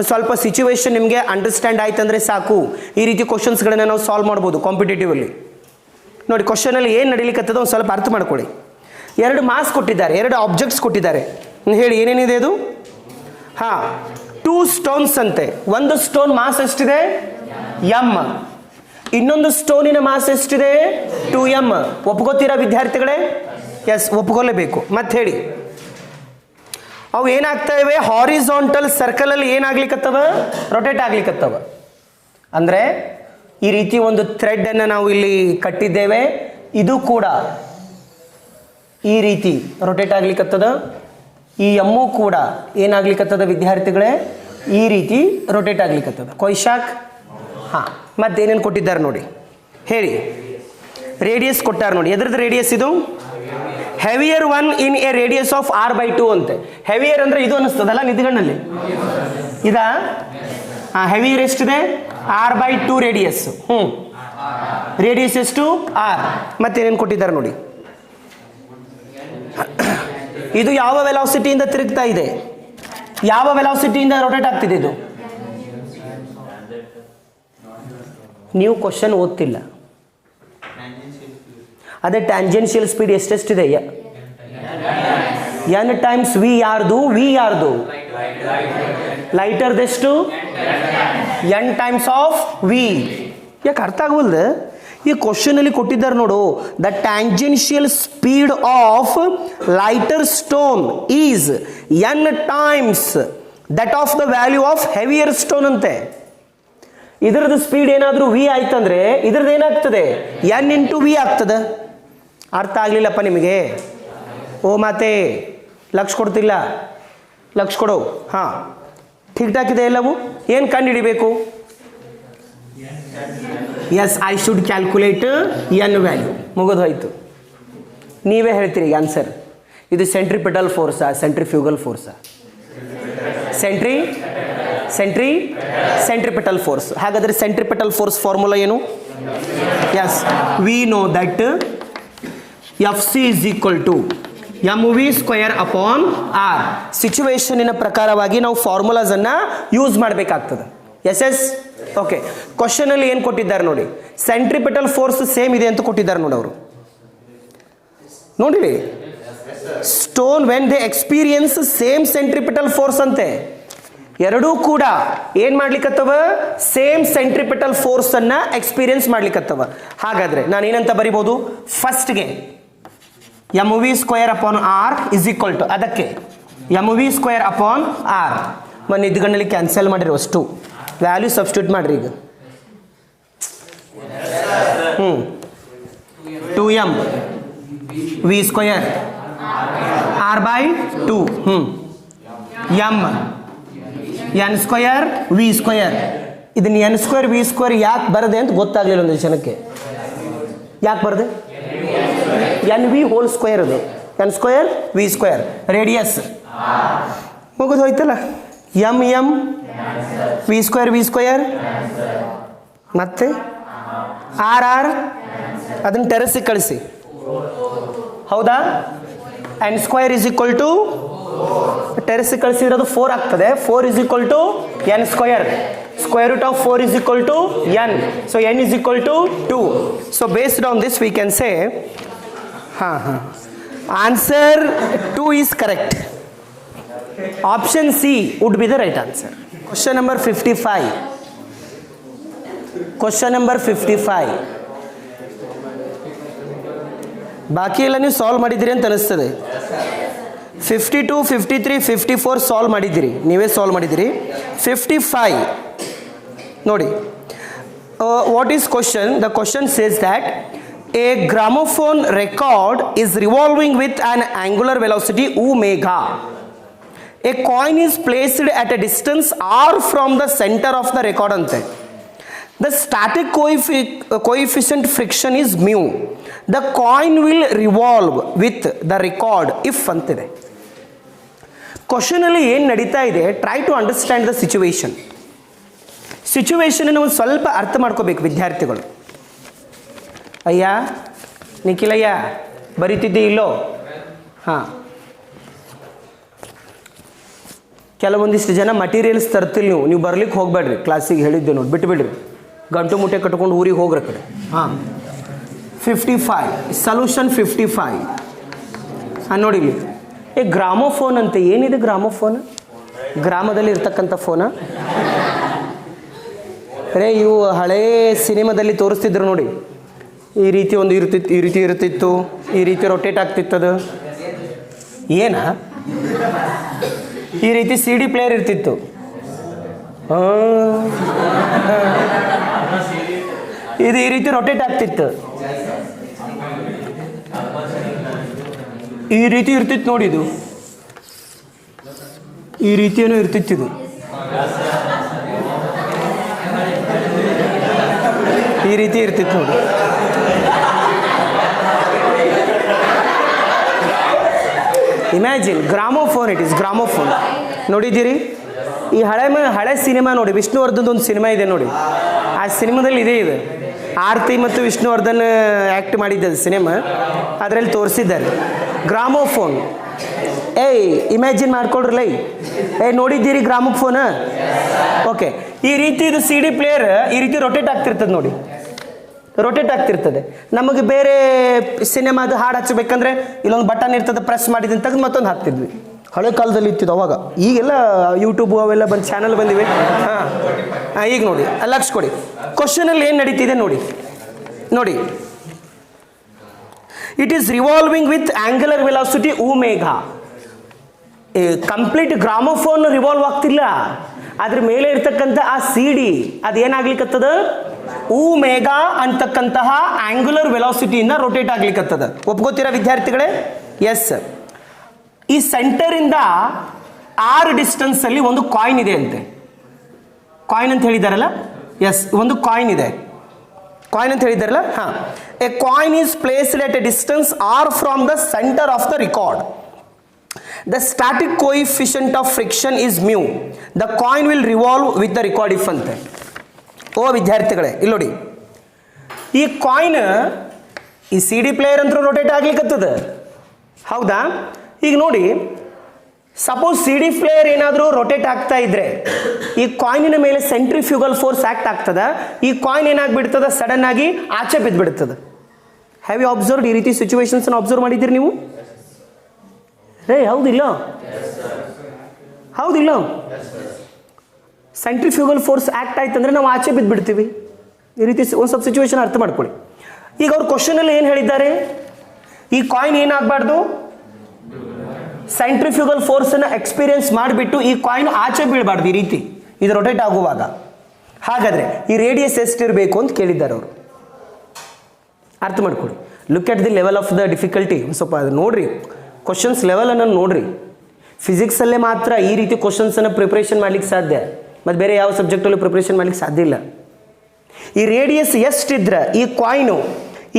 ಸ್ವಲ್ಪ ಸಿಚುವೇಶನ್ ನಿಮಗೆ ಅಂಡರ್ಸ್ಟ್ಯಾಂಡ್ ಆಯ್ತಂದ್ರೆ ಸಾಕು. ಈ ರೀತಿ ಕ್ವಶನ್ಸ್ಗಳನ್ನ ನಾವು ಸಾಲ್ವ್ ಮಾಡ್ಬೋದು ಕಾಂಪಿಟೇಟಿವ್ ಅಲ್ಲಿ. ನೋಡಿ, ಕ್ವಶನ್ ಅಲ್ಲಿ ಏನು ನಡೀಲಿಕ್ಕತ್ತದ ಒಂದು ಸ್ವಲ್ಪ ಅರ್ಥ ಮಾಡ್ಕೊಳ್ಳಿ. 2 ಮಾಸ್ ಕೊಟ್ಟಿದ್ದಾರೆ, 2 ಆಬ್ಜೆಕ್ಟ್ಸ್ ಕೊಟ್ಟಿದ್ದಾರೆ. ಹೇಳಿ ಏನೇನಿದೆ ಅದು? 2 ಸ್ಟೋನ್ಸ್ ಅಂತೆ. ಒಂದು ಸ್ಟೋನ್ ಮಾಸ್ ಎಷ್ಟಿದೆ? m. ಇನ್ನೊಂದು ಸ್ಟೋನಿನ ಮಾಸ್ ಎಷ್ಟಿದೆ? 2m. ಒಪ್ಕೋತೀರಾ ವಿದ್ಯಾರ್ಥಿಗಳೇ? ಎಸ್, ಒಪ್ಕೊಳ್ಳೇಬೇಕು. ಮತ್ತೆ ಹೇಳಿ, ಅವು ಏನಾಗ್ತಾ ಇವೆ? ಹಾರಿಜಾಂಟಲ್ ಸರ್ಕಲ್ ಅಲ್ಲಿ ಏನಾಗ್ಲಿಕ್ಕತ್ತವ? ರೊಟೇಟ್ ಆಗ್ಲಿಕ್ಕತ್ತವ. ಅಂದ್ರೆ ಈ ರೀತಿ ಒಂದು ಥ್ರೆಡ್ ಅನ್ನು ನಾವು ಇಲ್ಲಿ ಕಟ್ಟಿದ್ದೇವೆ, ಇದು ಕೂಡ ಈ ರೀತಿ ರೊಟೇಟ್ ಆಗ್ಲಿಕ್ಕತ್ತದ. ಈ ಎಮ್ಮು ಕೂಡ ಏನಾಗ್ಲಿಕ್ಕತ್ತದ ವಿದ್ಯಾರ್ಥಿಗಳೇ? ಈ ರೀತಿ ರೊಟೇಟ್ ಆಗ್ಲಿಕ್ಕತ್ತದ. ಕೊಯ್ಶಾಕ್. ಮತ್ತೇನೇನು ಕೊಟ್ಟಿದ್ದಾರೆ ನೋಡಿ, ಹೇಳಿ. ರೇಡಿಯಸ್ ಕೊಟ್ಟಾರ ನೋಡಿ. ಎದ್ರದ್ದು ರೇಡಿಯಸ್ ಇದು? Heavier one in a radius of r by 2 ಅಂತೆ. ಹೆವಿಯರ್ ಅಂದ್ರೆ ಇದು ಅನ್ನಿಸ್ತದಲ್ಲ ನಿಧಿಗಣ್ಣಲ್ಲಿ? ಇದಾ? ಹೆವಿಯರ್ ಎಷ್ಟಿದೆ? r by 2 radius. ರೇಡಿಯಸ್ ಎಷ್ಟು? r. ಮತ್ತೇನೇನು ಕೊಟ್ಟಿದ್ದಾರೆ ನೋಡಿ. ಇದು ಯಾವ ವೆಲಾಸಿಟಿಯಿಂದ ತಿರುಗ್ತಾ ಇದೆ? ಯಾವ ವೆಲಾಸಿಟಿಯಿಂದ ರೊಟೇಟ್ ಆಗ್ತಿದೆ ಇದು? ನೀವು ಕ್ವಶನ್ ಓದ್ತಿಲ್ಲ. ಅದೇ ಟ್ಯಾಂಜೆನ್ಷಿಯಲ್ ಸ್ಪೀಡ್ ಎಷ್ಟೆಷ್ಟಿದೆ? n ಟೈಮ್ಸ್ ವಿ ಯಾರ್ದು? ವಿ ಯಾರ್ದು? ಲೈಟರ್ದೆಷ್ಟು? n times of V. ಯಾಕೆ ಅರ್ಥ ಆಗುವಲ್ದು? ಈ ಕ್ವಶನಲ್ಲಿ ಕೊಟ್ಟಿದ್ದಾರೆ ನೋಡು, the tangential speed of lighter stone is n times that of the value of heavier stone ಅಂತೆ. ಇದರದ್ದು ಸ್ಪೀಡ್ ಏನಾದರೂ ವಿ ಆಯ್ತಂದ್ರೆ ಇದ್ರದ್ದು ಏನಾಗ್ತದೆ? n ಇಂಟು ವಿ ಆಗ್ತದೆ. ಅರ್ಥ ಆಗಲಿಲ್ಲಪ್ಪ ನಿಮಗೆ? ಓ ಮಾತೆ ಲಕ್ಷ ಕೊಡ್ತಿಲ್ಲ, ಲಕ್ಷ ಕೊಡು. ಹಾಂ, ಠೀಕ್ ಠಾಕ್ ಇದೆ ಎಲ್ಲವೂ. ಏನು ಕಂಡು ಹಿಡಿಬೇಕು? Yes, I should calculate N value. ಮುಗಿದು ಹೋಯ್ತು. ನೀವೇ ಹೇಳ್ತೀರಿ ಈಗ ಆನ್ಸರ್. ಇದು ಸೆಂಟ್ರಿಪಿಟಲ್ ಫೋರ್ಸಾ ಸೆಂಟ್ರಿಫ್ಯೂಗಲ್ ಫೋರ್ಸಾ? Centripetal force. ಹಾಗಾದರೆ ಸೆಂಟ್ರಿಪಿಟಲ್ ಫೋರ್ಸ್ ಫಾರ್ಮುಲಾ ಏನು? Yes, we know that F C is equal to mv square upon R. ಸಿಚುವೇಶನಿನ ಪ್ರಕಾರವಾಗಿ ನಾವು ಫಾರ್ಮುಲಾಸನ್ನು ಯೂಸ್ ಮಾಡಬೇಕಾಗ್ತದೆ. ಎಸ್. ಓಕೆ, ಕ್ವಶನಲ್ಲಿ ಏನು ಕೊಟ್ಟಿದ್ದಾರೆ ನೋಡಿ, ಸೆಂಟ್ರಿಪಿಟಲ್ ಫೋರ್ಸ್ ಸೇಮ್ ಇದೆ ಅಂತ ಕೊಟ್ಟಿದ್ದಾರೆ ನೋಡಿ ಅವರು. ನೋಡಿರಿ, stone when they experience same centripetal force ಅಂತೆ. ಎರಡೂ ಕೂಡ ಏನು ಮಾಡ್ಲಿಕ್ಕತ್ತವ? ಸೇಮ್ ಸೆಂಟ್ರಿಪಿಟಲ್ ಫೋರ್ಸನ್ನು ಎಕ್ಸ್ಪೀರಿಯನ್ಸ್ ಮಾಡ್ಲಿಕ್ಕತ್ತವ. ಹಾಗಾದರೆ ನಾನು ಏನಂತ ಬರಿಬೋದು? ಫಸ್ಟ್ಗೆ mv square upon R is equal to, ಅದಕ್ಕೆ mv ಸ್ಕ್ವೇರ್ ಅಪಾನ್ ಆರ್. ಮೊನ್ನೆ ಇದ್ಗಣ್ಣಲ್ಲಿ ಕ್ಯಾನ್ಸಲ್ ಮಾಡಿರಿ, ಅಷ್ಟು ವ್ಯಾಲ್ಯೂ ಸಬ್ಸ್ಟಿಟ್ಯೂಟ್ ಮಾಡಿರಿ ಈಗ. 2m v square r by 2 m n square v square. ಇದನ್ನ n ಸ್ಕ್ವೇರ್ v ಸ್ಕ್ವೇರ್ ಯಾಕೆ ಬರದೆ ಅಂತ ಗೊತ್ತಾಗಲಿಲ್ಲ ಒಂದು ಜನಕ್ಕೆ. ಯಾಕೆ ಬರದೆ? ಎನ್ ವಿ ಹೋಲ್ ಸ್ಕ್ವೇರ್, ಅದು N square V square, radius ಮುಗಿದು ಹೋಯ್ತಲ್ಲ. ಎಮ್ ವಿ ಸ್ಕ್ವೇರ್ ಮತ್ತೆ ಆರ್ ಅದನ್ನು ಟೆರೆಸ್ಸಿಗೆ ಕಳಿಸಿ. ಹೌದಾ? N square is equal to ಟೆರೆಸ್ಸಿಗೆ ಕಳಿಸಿದ್ರೆ ಅದು 4 ಆಗ್ತದೆ. 4 is equal to N square. Square root of 4 is equal to n. So n is equal to 2. So based on this we can say answer 2 is correct. Option C would be the right answer. Question number 55. Question number 55. ಬಾಕಿ ಎಲ್ಲ ನೀವು solve ಮಾಡಿದ್ದೀರಿ ಅಂತ ಅನಿಸ್ತದೆ. 52, 53, 54 solve ಮಾಡಿದ್ದೀರಿ, ನೀವೇ solve ಮಾಡಿದ್ದೀರಿ. 55 ನೋಡಿ, what is question? The question says that a gramophone record is revolving with an angular velocity omega. A coin is placed at a distance r from the center of the record ante. The static coefficient friction is mu. The coin will revolve with the record if antide. Question alli ಏನು ನಡೀತಾ ಇದೆ? Try to understand the situation. ಸಿಚುವೇಶನನ್ನು ಒಂದು ಸ್ವಲ್ಪ ಅರ್ಥ ಮಾಡ್ಕೋಬೇಕು ವಿದ್ಯಾರ್ಥಿಗಳು. ಅಯ್ಯ ನಿಖಿಲಯ್ಯ ಬರಿತಿದ್ದೆ ಇಲ್ಲೋ? ಹಾಂ, ಕೆಲವೊಂದಿಷ್ಟು ಜನ ಮಟೀರಿಯಲ್ಸ್ ತರ್ತಿಲ್ಲ. ನೀವು ಬರ್ಲಿಕ್ಕೆ ಹೋಗಬೇಡ್ರಿ, ಕ್ಲಾಸಿಗೆ ಹೇಳಿದ್ದೆ ನೋಡಿ, ಬಿಟ್ಟುಬಿಡ್ರಿ, ಗಂಟು ಮುಟ್ಟೆ ಕಟ್ಕೊಂಡು ಊರಿಗೆ ಹೋಗ್ರ ಕಡೆ. ಹಾಂ, 55 ಸೊಲ್ಯೂಷನ್ 55. ಹಾಂ ನೋಡಿ ಇಲ್ಲಿ, ಗ್ರಾಮೋಫೋನ್ ಅಂತ. ಏನಿದೆ ಗ್ರಾಮೋಫೋನ್? ಗ್ರಾಮದಲ್ಲಿ ಇರ್ತಕ್ಕಂಥ ಫೋನ ರೇ. ಇವು ಹಳೇ ಸಿನಿಮಾದಲ್ಲಿ ತೋರಿಸ್ತಿದ್ರು ನೋಡಿ, ಈ ರೀತಿ ಒಂದು ಇರ್ತಿತ್ತು, ಈ ರೀತಿ ಇರ್ತಿತ್ತು, ಈ ರೀತಿ ರೊಟೇಟ್ ಆಗ್ತಿತ್ತದು. ಏನ ಈ ರೀತಿ CD ಪ್ಲೇಯರ್ ಇರ್ತಿತ್ತು. ಇದು ಈ ರೀತಿ ರೊಟೇಟ್ ಆಗ್ತಿತ್ತು, ಈ ರೀತಿ ಇರ್ತಿತ್ತು ನೋಡಿ. ಇದು ಈ ರೀತಿಯೂ ಇರ್ತಿತ್ತು, ಈ ರೀತಿ ಇರ್ತಿತ್ತು ನೋಡಿ. Imagine gramophone, it is gramophone. ನೋಡಿದ್ದೀರಿ? ಈ ಹಳೆ ಸಿನಿಮಾ ನೋಡಿ, ವಿಷ್ಣುವರ್ಧನ್ ಒಂದು ಸಿನಿಮಾ ಇದೆ ನೋಡಿ, ಆ ಸಿನಿಮಾದಲ್ಲಿ ಇದೆ ಇದು. ಆರತಿ ಮತ್ತು ವಿಷ್ಣುವರ್ಧನ್ ಆ್ಯಕ್ಟ್ ಮಾಡಿದ್ದದು ಸಿನಿಮಾ, ಅದರಲ್ಲಿ ತೋರಿಸಿದ್ದಾರೆ ಗ್ರಾಮೋಫೋನ್. ಇಮ್ಯಾಜಿನ್ ಮಾಡ್ಕೊಳ್ರಲ್ಲ. ನೋಡಿದ್ದೀರಿ ಗ್ರಾಮೋಫೋನ್? ಓಕೆ, ಈ ರೀತಿ ಇದು CD ಪ್ಲೇಯರ್ ಈ ರೀತಿ ರೊಟೇಟ್ ಆಗ್ತಿರ್ತದೆ ನೋಡಿ. ರೊಟೇಟ್ ಆಗ್ತಿರ್ತದೆ. ನಮಗೆ ಬೇರೆ ಸಿನಿಮಾದ ಹಾಡು ಹಚ್ಚಬೇಕಂದ್ರೆ ಇಲ್ಲೊಂದು ಬಟನ್ ಇರ್ತದೆ, ಪ್ರೆಸ್ ಮಾಡಿದ ತೆಗೆದು ಮತ್ತೊಂದು ಹಾಕ್ತಿದ್ವಿ. ಹಳೆ ಕಾಲದಲ್ಲಿ ಇತ್ತಿದ್ದು ಅವಾಗ. ಈಗೆಲ್ಲ ಯೂಟ್ಯೂಬು ಅವೆಲ್ಲ ಬಂದು ಚಾನಲ್ ಬಂದಿವೆ. ಹಾಂ ಈಗ ನೋಡಿ ಲಕ್ಷ ಕೊಡಿ. ಕ್ವಶನಲ್ಲಿ ಏನು ನಡೀತಿದೆ ನೋಡಿ. ನೋಡಿ, it is revolving with angular velocity omega. Complete gramophone revolve ಆಗ್ತಿಲ್ಲ, ಅದ್ರ ಮೇಲೆ ಇರ್ತಕ್ಕಂಥ ಆ ಸಿ ಡಿ ಅದೇನಾಗ್ಲಿಕ್ಕತ್ತದ, ಒಮೆಗಾ ಅಂತಕ್ಕಂತಹ ಆಂಗ್ಯುಲರ್ ವೆಲಾಸಿಟಿಯಿಂದ ರೊಟೇಟ್ ಆಗ್ಲಿಕ್ಕತ್ತದ. ಒಪ್ಕೋತೀರಾ ವಿದ್ಯಾರ್ಥಿಗಳೇ? ಎಸ್. ಈ ಸೆಂಟರಿಂದ ಆರ್ ಡಿಸ್ಟೆನ್ಸ್ ಅಲ್ಲಿ ಒಂದು ಕಾಯಿನ್ ಇದೆ ಅಂತೆ. ಕಾಯಿನ್ ಅಂತ ಹೇಳಿದಾರಲ್ಲ, ಎಸ್, ಒಂದು ಕಾಯಿನ್ ಇದೆ. ಕಾಯಿನ್ ಅಂತ ಹೇಳಿದಾರಲ್ಲ, ಹಾ. A coin is placed at a distance are from the centre of the record. The static coefficient of friction is mu. The coin will revolve with the record if ಅಂತೆ. ಓ ವಿದ್ಯಾರ್ಥಿಗಳೇ, ಇಲ್ಲಿ ನೋಡಿ, ಈ coin ಈ C D player ಅಂತೂ rotate ಆಗ್ಲಿಕ್ಕತ್ತದ, ಹೌದಾ? ಈಗ ನೋಡಿ, ಸಪೋಸ್ ಸಿ ಡಿ ಪ್ಲೇಯರ್ ಏನಾದರೂ ರೊಟೇಟ್ ಆಗ್ತಾ ಇದ್ರೆ ಈ ಕಾಯಿನಿನ ಮೇಲೆ ಸೆಂಟ್ರಿಫ್ಯೂಗಲ್ ಫೋರ್ಸ್ ಆಕ್ಟ್ ಆಗ್ತದ. ಈ ಕಾಯಿನ್ ಏನಾಗ್ಬಿಡ್ತದ, ಸಡನ್ ಆಗಿ ಆಚೆ ಬಿದ್ದುಬಿಡ್ತದೆ. Have you observed? ಈ ರೀತಿ ಸಿಚುವೇಶನ್ಸ್ ಅಬ್ಸರ್ವ್ ಮಾಡಿದ್ದೀರಿ ನೀವು? ರೇ ಹೌದಿಲ್ಲ? ಹೌದಿಲ್ಲ? ಸೆಂಟ್ರಿಫ್ಯೂಗಲ್ ಫೋರ್ಸ್ ಆಕ್ಟ್ ಆಯ್ತಂದ್ರೆ ನಾವು ಆಚೆ ಬಿದ್ದುಬಿಡ್ತೀವಿ. ಈ ರೀತಿ ಒಂದು ಸ್ವಲ್ಪ ಸಿಚುವೇಶನ್ ಅರ್ಥ ಮಾಡ್ಕೊಳ್ಳಿ. ಈಗ ಅವ್ರ ಕ್ವಶನಲ್ಲಿ ಏನು ಹೇಳಿದ್ದಾರೆ, ಈ ಕಾಯಿನ್ ಏನಾಗಬಾರ್ದು, ಸೆಂಟ್ರಿಫ್ಯೂಗಲ್ ಫೋರ್ಸನ್ನು ಎಕ್ಸ್ಪೀರಿಯನ್ಸ್ ಮಾಡಿಬಿಟ್ಟು ಈ ಕಾಯಿನ್ ಆಚೆ ಬೀಳಬಾರ್ದು ಈ ರೀತಿ ಇದು ರೊಟೇಟ್ ಆಗುವಾಗ. ಹಾಗಾದರೆ ಈ ರೇಡಿಯಸ್ ಎಷ್ಟಿರಬೇಕು ಅಂತ ಕೇಳಿದ್ದಾರೆ ಅವರು. ಅರ್ಥ ಮಾಡ್ಕೊಳ್ಳಿ. Look at the level of the difficulty. ಸ್ವಲ್ಪ ಅದು ನೋಡ್ರಿ, ಕ್ವಶನ್ಸ್ ಲೆವೆಲನ್ನು ನೋಡ್ರಿ. ಫಿಸಿಕ್ಸಲ್ಲೇ ಮಾತ್ರ ಈ ರೀತಿ ಕ್ವಶನ್ಸನ್ನು ಪ್ರಿಪ್ರೇಷನ್ ಮಾಡ್ಲಿಕ್ಕೆ ಸಾಧ್ಯ, ಮತ್ತು ಬೇರೆ ಯಾವ ಸಬ್ಜೆಕ್ಟಲ್ಲೂ ಪ್ರಿಪ್ರೇಷನ್ ಮಾಡ್ಲಿಕ್ಕೆ ಸಾಧ್ಯ ಇಲ್ಲ. ಈ ರೇಡಿಯಸ್ ಎಷ್ಟಿದ್ರೆ ಈ ಕಾಯಿನು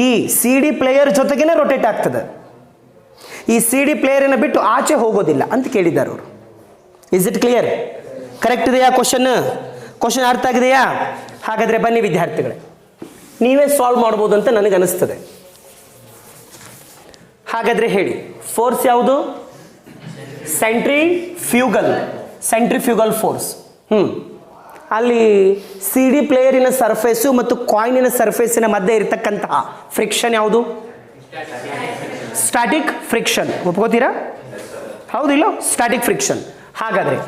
ಈ ಸಿ ಡಿ ಪ್ಲೇಯರ್ ಜೊತೆಗೇನೆ ರೊಟೇಟ್ ಆಗ್ತದೆ, ಈ ಸಿ ಡಿ ಪ್ಲೇಯರನ್ನು ಬಿಟ್ಟು ಆಚೆ ಹೋಗೋದಿಲ್ಲ ಅಂತ ಕೇಳಿದ್ದಾರೆ ಅವರು. Is it clear? ಕರೆಕ್ಟ್ ಇದೆಯಾ ಕ್ವಶನ್? ಕ್ವಶನ್ ಅರ್ಥ ಆಗಿದೆಯಾ? ಹಾಗಾದರೆ ಬನ್ನಿ ವಿದ್ಯಾರ್ಥಿಗಳೇ, ನೀವೇ ಸಾಲ್ವ್ ಮಾಡ್ಬೋದು ಅಂತ ನನಗೆ ಅನಿಸ್ತದೆ. ಹಾಗಾದರೆ ಹೇಳಿ, ಫೋರ್ಸ್ ಯಾವುದು? ಸೆಂಟ್ರಿಫ್ಯೂಗಲ್. Centrifugal force. ಅಲ್ಲಿ ಸಿ ಡಿ ಪ್ಲೇಯರಿನ ಸರ್ಫೇಸು ಮತ್ತು ಕಾಯಿನಿನ ಸರ್ಫೇಸಿನ ಮಧ್ಯೆ ಇರತಕ್ಕಂತಹ ಫ್ರಿಕ್ಷನ್ ಯಾವುದು? Static friction. ಒಪ್ಕೋತೀರಾ? ಹೌದಿಲ್ಲ? Static friction. ಹಾಗಾದರೆ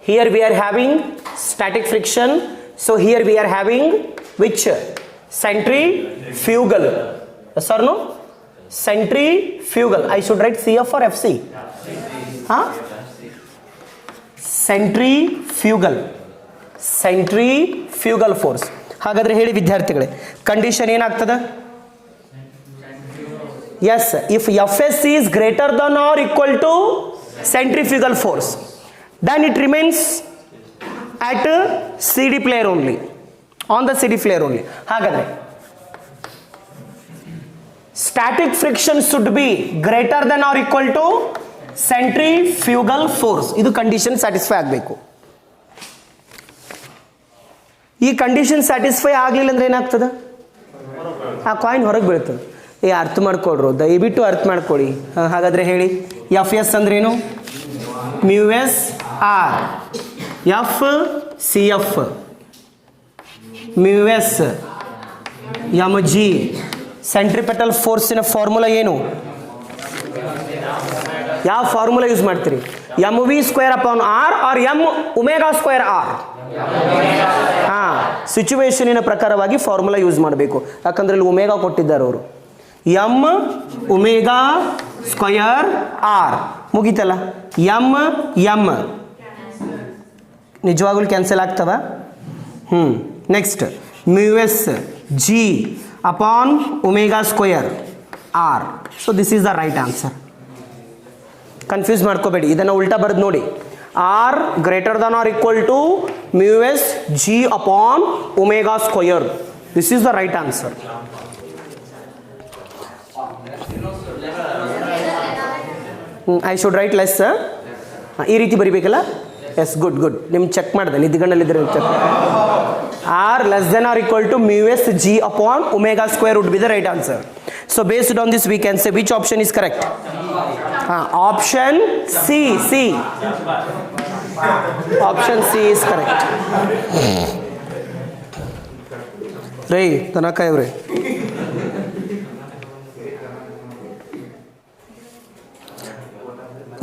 here we are having static friction. So here we are having which? Centrifugal. Yes or no? Centrifugal. I should write CF or FC? Huh? Centrifugal. Centrifugal force. ಹಾಗಾದ್ರೆ ಹೇಳಿ ವಿದ್ಯಾರ್ಥಿಗಳೇ, condition ಏನಾಗ್ತದೆ? Yes, if Fs is greater than or equal to centrifugal force, then it remains at CD player only, on the CD player only. ಹಾಗಾದ್ರೆ static friction should be greater than or equal to centrifugal force. ಇದು condition satisfy ಆಗಬೇಕು. ಈ condition satisfy ಆಗಲಿಲ್ಲ ಅಂದ್ರೆ ಏನಾಗ್ತದೆ? ಆ coin ಹೊರಗೆ ಬೀಳ್ತದೆ. ಅರ್ಥ ಮಾಡ್ಕೊಳ್ರು, ದಯವಿಟ್ಟು ಅರ್ಥ ಮಾಡ್ಕೊಳ್ಳಿ. ಹಾಗಾದ್ರೆ ಹೇಳಿ, ಎಫ್ ಎಸ್ ಅಂದ್ರೇನು? Mu S R. F C F, mu S M G. Centripetal ಫೋರ್ಸಿನ ಫಾರ್ಮುಲಾ ಏನು? ಯಾವ ಫಾರ್ಮುಲಾ ಯೂಸ್ ಮಾಡ್ತೀರಿ? M V square upon R R M omega square R? ಹಾಂ, ಸಿಚುವೇಶನಿನ ಪ್ರಕಾರವಾಗಿ ಫಾರ್ಮುಲಾ ಯೂಸ್ ಮಾಡಬೇಕು. ಯಾಕಂದ್ರೆ ಇಲ್ಲಿ ಒಮೆಗಾ ಕೊಟ್ಟಿದ್ದಾರೆ ಅವರು. ಎಮ್ ಒಮೆಗಾ ಸ್ಕ್ವಯರ್ ಆರ್ ಮುಗೀತಲ್ಲ. ಎಮ್ ಎಮ್ ನಿಜವಾಗ್ಲೂ ಕ್ಯಾನ್ಸಲ್ ಆಗ್ತವ? Next mu S G upon omega square r. So this is the right answer. Confuse ಮಾಡ್ಕೋಬೇಡಿ, ಇದನ್ನು ಉಲ್ಟಾ ಬರೆದು ನೋಡಿ. r greater than or equal to mu s g upon omega square. This is the right answer. I should write less. ಈ ರೀತಿ ಬರಿಬೇಕಲ್ಲ? Yes, good good. ನಿಮ್ಗೆ check ಮಾಡಿದೆ, ನಿದ್ಗಣ್ಣಲ್ಲಿದ್ದರೆ check. R less than or equal to mu s g upon omega square would be the right answer. So based on this we can say which option is correct? Option C. Option C is correct. ರೇ ತನಕಾಯವ್ರಿ.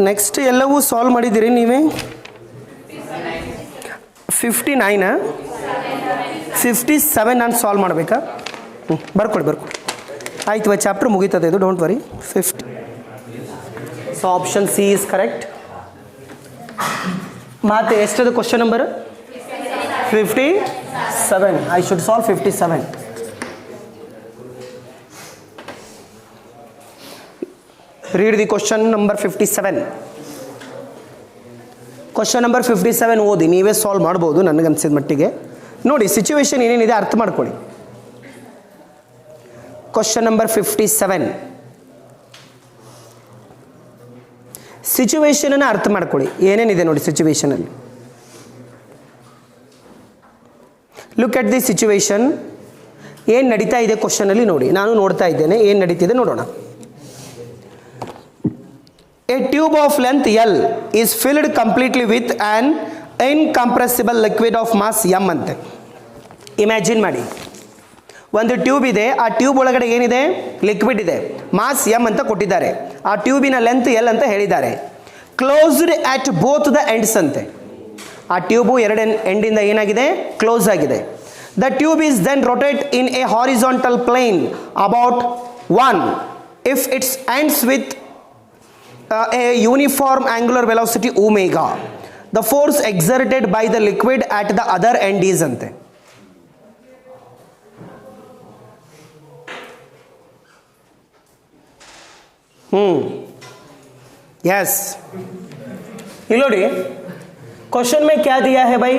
Next ಎಲ್ಲವೂ solve ಮಾಡಿದ್ದೀರಿ ನೀವೇ. 59 57 ನಾನು solve ಮಾಡಬೇಕಾ? ಬರ್ಕೊಡಿ. ಆಯ್ತು, chapter ಮುಗೀತದೆ ಇದು, don't worry. 50. So option C is correct. ಮತ್ತೆ ಎಷ್ಟದು question number? 57. I should solve 57. Read the question number 57. Question number 57 ಓದಿ, ನೀವೇ ಸಾಲ್ವ್ ಮಾಡ್ಬೋದು ನನಗನ್ಸಿದ ಮಟ್ಟಿಗೆ. ನೋಡಿ ಸಿಚುವೇಶನ್ ಏನೇನಿದೆ ಅರ್ಥ ಮಾಡ್ಕೊಳ್ಳಿ. ಕ್ವಶನ್ ನಂಬರ್ 57 ಸಿಚುವೇಶನನ್ನು ಅರ್ಥ ಮಾಡ್ಕೊಳ್ಳಿ, ಏನೇನಿದೆ ನೋಡಿ ಸಿಚುವೇಶನಲ್ಲಿ. Look at the situation. ಏನು ನಡೀತಾ ಇದೆ ಕ್ವಶನಲ್ಲಿ ನೋಡಿ, ನಾನು ನೋಡ್ತಾ ಇದ್ದೇನೆ ಏನು ನಡೀತಿದೆ ನೋಡೋಣ. A tube of length L is filled completely with an incompressible liquid of mass M ಅಂತೆ. ಇಮ್ಯಾಜಿನ್ ಮಾಡಿ, ಒಂದು ಟ್ಯೂಬ್ ಇದೆ, ಆ ಟ್ಯೂಬ್ ಒಳಗಡೆ ಏನಿದೆ? ಲಿಕ್ವಿಡ್ ಇದೆ, ಮಾಸ್ ಎಮ್ ಅಂತ ಕೊಟ್ಟಿದ್ದಾರೆ, ಆ ಟ್ಯೂಬಿನ ಲೆಂತ್ ಎಲ್ ಅಂತ ಹೇಳಿದ್ದಾರೆ. Closed at both the ends ಅಂತೆ. ಆ ಟ್ಯೂಬು ಎರಡು ಎಂಡಿಂದ ಏನಾಗಿದೆ? ಕ್ಲೋಸ್ ಆಗಿದೆ. The tube is then rotate in a horizontal plane about 1 if its ends with a uniform angular velocity omega. The force exerted by the liquid at the other end is ante. Yes. इलोड़ी question में क्या दिया है भाई?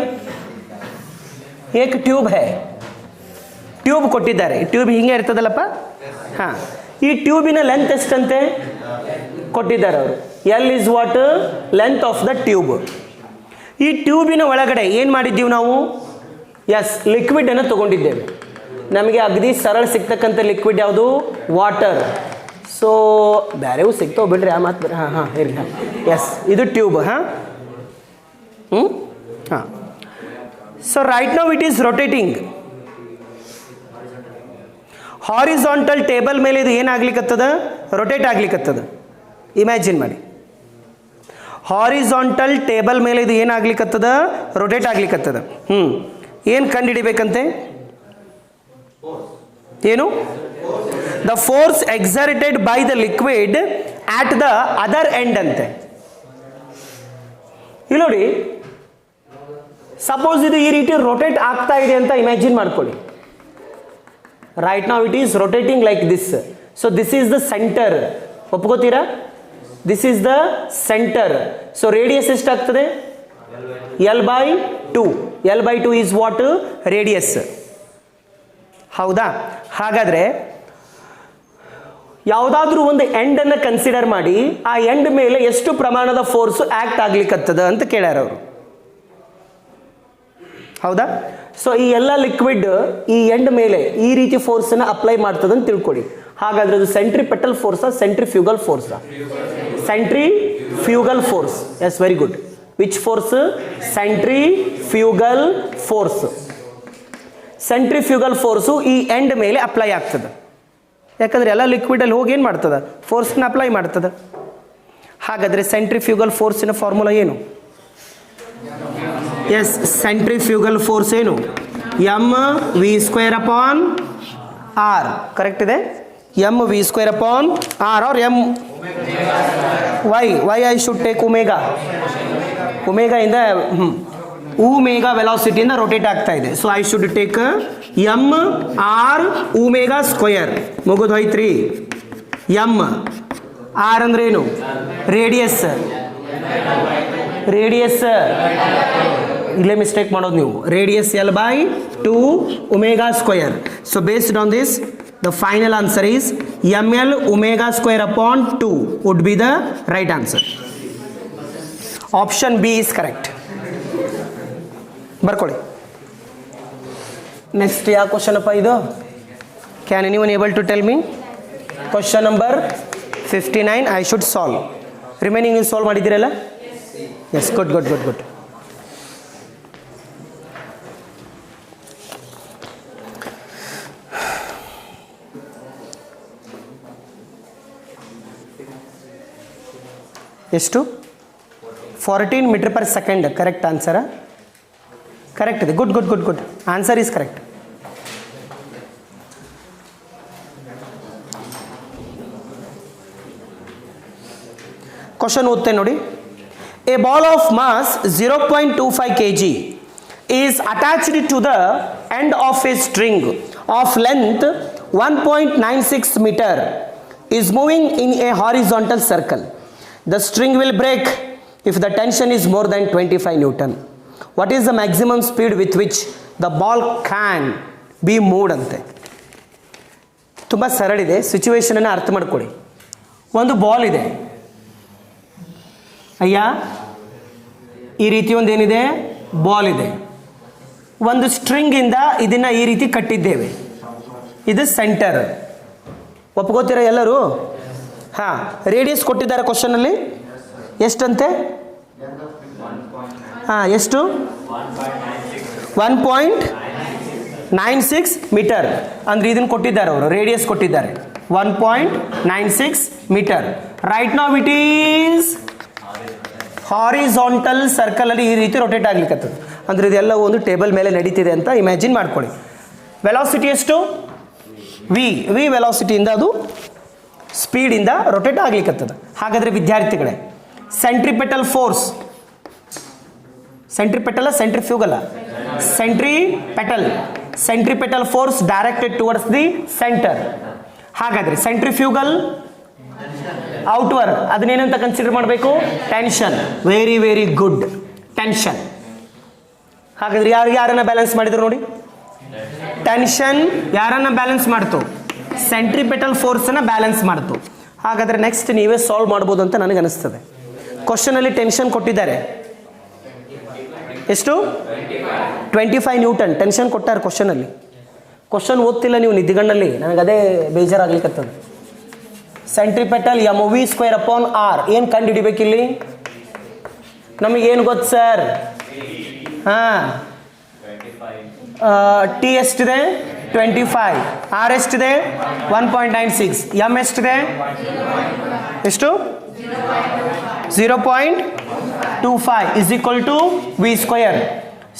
एक tube है, tube ಕೊಟ್ಟಿದ್ದಾರೆ. Tube ಹಿಂಗೆ ಇರ್ತದಲ್ಲಪ್ಪ. ಹಾಂ, ಈ ಟ್ಯೂಬಿನ ಲೆಂತ್ ಎಷ್ಟಂತೆ ಕೊಟ್ಟಿದ್ದಾರೆ ಅವರು. L is what? Length of the tube. ಈ ಟ್ಯೂಬಿನ ಒಳಗಡೆ ಏನು ಮಾಡಿದ್ದೀವಿ ನಾವು? ಎಸ್, ಲಿಕ್ವಿಡನ್ನು ತೊಗೊಂಡಿದ್ದೇವೆ. ನಮಗೆ ಅಗದಿ ಸರಳ ಸಿಗ್ತಕ್ಕಂಥ ಲಿಕ್ವಿಡ್ ಯಾವುದು? ವಾಟರ್. ಸೊ ಬೇರೆವು ಸಿಗ್ತಾವೆ ಬಿಡ್ರಿ, ಆ ಮಾತು. ಹಾಂ ಇರಲಿ. ಎಸ್, ಇದು ಟ್ಯೂಬ್. ಹಾಂ. So right now it is rotating. Horizontal table ಮೇಲೆ ಇದು ಏನಾಗ್ಲಿಕ್ಕತ್ತದ? ರೊಟೇಟ್ ಆಗ್ಲಿಕ್ಕತ್ತದ. ಇಮ್ಯಾಜಿನ್ ಮಾಡಿ, ಹಾರಿಜಾಂಟಲ್ ಟೇಬಲ್ ಮೇಲೆ ಇದು ಏನಾಗ್ಲಿಕ್ಕತ್ತದ? ರೊಟೇಟ್ ಆಗ್ಲಿಕ್ಕತ್ತದ. ಏನು ಕಂಡು ಹಿಡಿಬೇಕಂತೆ? ಏನು? The force exerted by the liquid at the other end ಅಂತೆ. ಇಲ್ಲಿ ನೋಡಿ, ಸಪೋಸ್ ಇದು ಈ ರೀತಿ ರೊಟೇಟ್ ಆಗ್ತಾ ಇದೆ ಅಂತ ಇಮ್ಯಾಜಿನ್ ಮಾಡ್ಕೊಳ್ಳಿ. Right now it is rotating like this. So this is the centre. ಒಪ್ಕೋತೀರಾ? This is the centre. So radius ಎಷ್ಟಾಗ್ತದೆ? L/2. L/2 is what? Radius. ಹೌದಾ? ಹಾಗಾದರೆ ಯಾವುದಾದ್ರೂ ಒಂದು ಎಂಡನ್ನು ಕನ್ಸಿಡರ್ ಮಾಡಿ, ಆ ಎಂಡ್ ಮೇಲೆ ಎಷ್ಟು ಪ್ರಮಾಣದ ಫೋರ್ಸು ಆ್ಯಕ್ಟ್ ಆಗ್ಲಿಕ್ಕತ್ತದ ಅಂತ ಕೇಳ್ಯಾರ ಅವರು. ಹೌದಾ? ಸೊ ಈ ಎಲ್ಲ ಲಿಕ್ವಿಡ್ ಈ ಎಂಡ್ ಮೇಲೆ ಈ ರೀತಿ ಫೋರ್ಸನ್ನು ಅಪ್ಲೈ ಮಾಡ್ತದೆ ಅಂತ ತಿಳ್ಕೊಳ್ಳಿ. ಹಾಗಾದ್ರೆ ಅದು ಸೆಂಟ್ರಿಪೆಟಲ್ ಫೋರ್ಸಾ ಸೆಂಟ್ರಿಫ್ಯೂಗಲ್ ಫೋರ್ಸಾ? Centrifugal force. Yes, very good. Which force? Centrifugal force. Centrifugal force ಈ ಎಂಡ್ ಮೇಲೆ ಅಪ್ಲೈ ಆಗ್ತದೆ. ಯಾಕಂದರೆ ಎಲ್ಲ ಲಿಕ್ವಿಡಲ್ಲಿ ಹೋಗಿ ಏನು ಮಾಡ್ತದೆ? ಫೋರ್ಸ್ನ ಅಪ್ಲೈ ಮಾಡ್ತದೆ. ಹಾಗಾದರೆ ಸೆಂಟ್ರಿಫ್ಯೂಗಲ್ ಫೋರ್ಸಿನ ಫಾರ್ಮುಲಾ ಏನು? ಎಸ್, ಸೆಂಟ್ರಿಫ್ಯೂಗಲ್ ಫೋರ್ಸ್ ಏನು? mv²/r. ಕರೆಕ್ಟ್ ಇದೆ? mv²/r or m why I should take omega? Omega ಇಂದ ಒಮೆಗಾ ವೆಲಾಸಿಟಿಯಿಂದ ರೊಟೇಟ್ ಆಗ್ತಾ ಇದೆ. So I should take m/r omega square. ಮುಗಿದು ಹೋಯ್ತ್ರಿ. m r ಅಂದ್ರೆ ಏನು? ರೇಡಿಯಸ್. ರೇಡಿಯಸ್ ಇಲ್ಲೇ ಮಿಸ್ಟೇಕ್ ಮಾಡೋದು ನೀವು. Radius L/2 omega square. So based on this the final answer is ml omega²/2 would be the right answer. Option B is correct. ಬರ್ಕೊಳ್ಳಿ. Next ಯಾವ question ಅಪ್ಪ ಇದು? Can anyone able to tell me? Question number 59 I should solve. Remaining ನೀವು solve ಮಾಡಿದ್ದೀರಲ್ಲ? Yes, good good good good. ಎಷ್ಟು 14 metre per second correct ಆನ್ಸರಾ correct ಇದೆ good good good good answer is correct question ಓದ್ತೇನೆ ನೋಡಿ a ball of mass 0.25 kg is attached to the end of a string of length 1.96 meter is moving in a horizontal circle. The string will break if the tension is more than 25 Newton. What is the maximum speed with which the ball can be moved ಅಂತೆ ತುಂಬ ಸರಳ ಇದೆ ಸಿಚುವೇಶನನ್ನು ಅರ್ಥ ಮಾಡ್ಕೊಳ್ಳಿ ಒಂದು ball ಇದೆ ಅಯ್ಯ ಈ ರೀತಿ ಒಂದು ಏನಿದೆ ಬಾಲ್ ಇದೆ ಒಂದು ಸ್ಟ್ರಿಂಗಿಂದ ಇದನ್ನು ಈ ರೀತಿ ಕಟ್ಟಿದ್ದೇವೆ ಇದು ಸೆಂಟರ್ ಒಪ್ಕೋತೀರಾ ಎಲ್ಲರೂ ಹಾಂ ರೇಡಿಯಸ್ ಕೊಟ್ಟಿದ್ದಾರೆ ಕ್ವಶನಲ್ಲಿ ಎಷ್ಟಂತೆ ಹಾಂ ಎಷ್ಟು 1.96 ಮೀಟರ್ ಅಂದರೆ ಇದನ್ನು ಕೊಟ್ಟಿದ್ದಾರೆ ಅವರು ರೇಡಿಯಸ್ ಕೊಟ್ಟಿದ್ದಾರೆ 1.96 metre right now it is horizontal ಸರ್ಕಲಲ್ಲಿ ಈ ರೀತಿ ರೊಟೇಟ್ ಆಗ್ಲಿಕ್ಕತ್ತದ ಅಂದರೆ ಇದೆಲ್ಲ ಒಂದು ಟೇಬಲ್ ಮೇಲೆ ನಡೀತಿದೆ ಅಂತ ಇಮ್ಯಾಜಿನ್ ಮಾಡ್ಕೊಳ್ಳಿ ವೆಲಾಸಿಟಿ ಎಷ್ಟು ವಿ ವೆಲಾಸಿಟಿಯಿಂದ ಅದು ಸ್ಪೀಡಿಂದ ರೊಟೇಟ್ ಆಗ್ಲಿಕ್ಕತ್ತದ ಹಾಗಾದರೆ ವಿದ್ಯಾರ್ಥಿಗಳೇ centripetal force centripetal force directed towards the centre ಹಾಗಾದರೆ ಸೆಂಟ್ರಿಫ್ಯೂಗಲ್ ಔಟ್ವರ್ಡ್ ಅದನ್ನೇನಂತ ಕನ್ಸಿಡರ್ ಮಾಡಬೇಕು tension very very good tension ಹಾಗಾದ್ರೆ ಯಾರನ್ನ ಬ್ಯಾಲೆನ್ಸ್ ಮಾಡಿದ್ರು ನೋಡಿ ಟೆನ್ಷನ್ ಯಾರನ್ನ ಬ್ಯಾಲೆನ್ಸ್ ಮಾಡ್ತು ಸೆಂಟ್ರಿಪೆಟಲ್ ಫೋರ್ಸನ್ನು ಬ್ಯಾಲೆನ್ಸ್ ಮಾಡ್ತು ಹಾಗಾದರೆ ನೆಕ್ಸ್ಟ್ ನೀವೇ ಸಾಲ್ವ್ ಮಾಡ್ಬೋದು ಅಂತ ನನಗೆ ಅನಿಸ್ತದೆ ಕ್ವಶನಲ್ಲಿ ಟೆನ್ಷನ್ ಕೊಟ್ಟಿದ್ದಾರೆ ಎಷ್ಟು 25 ನ್ಯೂಟನ್ ಟೆನ್ಷನ್ ಕೊಟ್ಟಾರೆ ಕ್ವಶನಲ್ಲಿ ಕ್ವಶನ್ ಓದ್ತಿಲ್ಲ ನೀವು ನಿದ್ದಿಗಣ್ಣಲ್ಲಿ ನನಗೆ ಅದೇ ಬೇಜಾರಾಗ್ಲಿಕ್ಕತ್ತದ ಸೆಂಟ್ರಿಪೆಟಲ್ mv²/r ಏನು ಕಂಡು ಹಿಡಿಬೇಕಿಲ್ಲಿ ನಮಗೇನು ಗೊತ್ತು ಸರ್ ಹಾಂ ಟಿ ಎಷ್ಟಿದೆ 25 ಆರ್ ಎಷ್ಟಿದೆ 1.96 ಎಮ್ ಎಷ್ಟಿದೆ ಎಷ್ಟು 0.25 is equal to v square.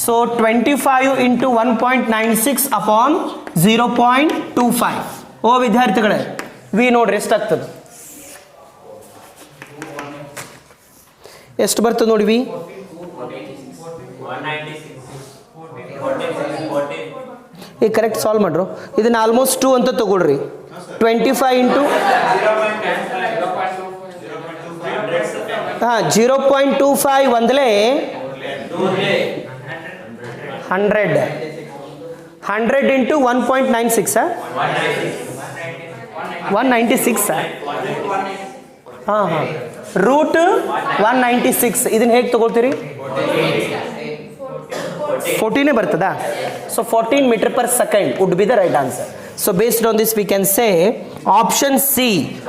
So 25 into 1.96 upon 0.25. ಓ ವಿದ್ಯಾರ್ಥಿಗಳೇ ವಿ ನೋಡ್ರಿ ಎಷ್ಟಾಗ್ತದೆ ಎಷ್ಟು ಬರ್ತದೆ ನೋಡಿ ವಿ ಈಗ ಕರೆಕ್ಟ್ ಸಾಲ್ವ್ ಮಾಡ್ರು ಇದನ್ನ ಆಲ್ಮೋಸ್ಟ್ 2 ಅಂತ ತಗೊಳ್ರಿ 25 ಇಂಟು ಹಾಂ 0.25 ಒಂದಲೇ 100 ಇಂಟು 1.96 196 ಹಾಂ ಹಾಂ ರೂಟ್ 196 ಇದನ್ನ ಹೇಗೆ ತಗೊಳ್ತೀರಿ 14 ಬರ್ತದಾ so 14 meter per second would be the right answer. So based on this we can say option C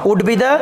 would be the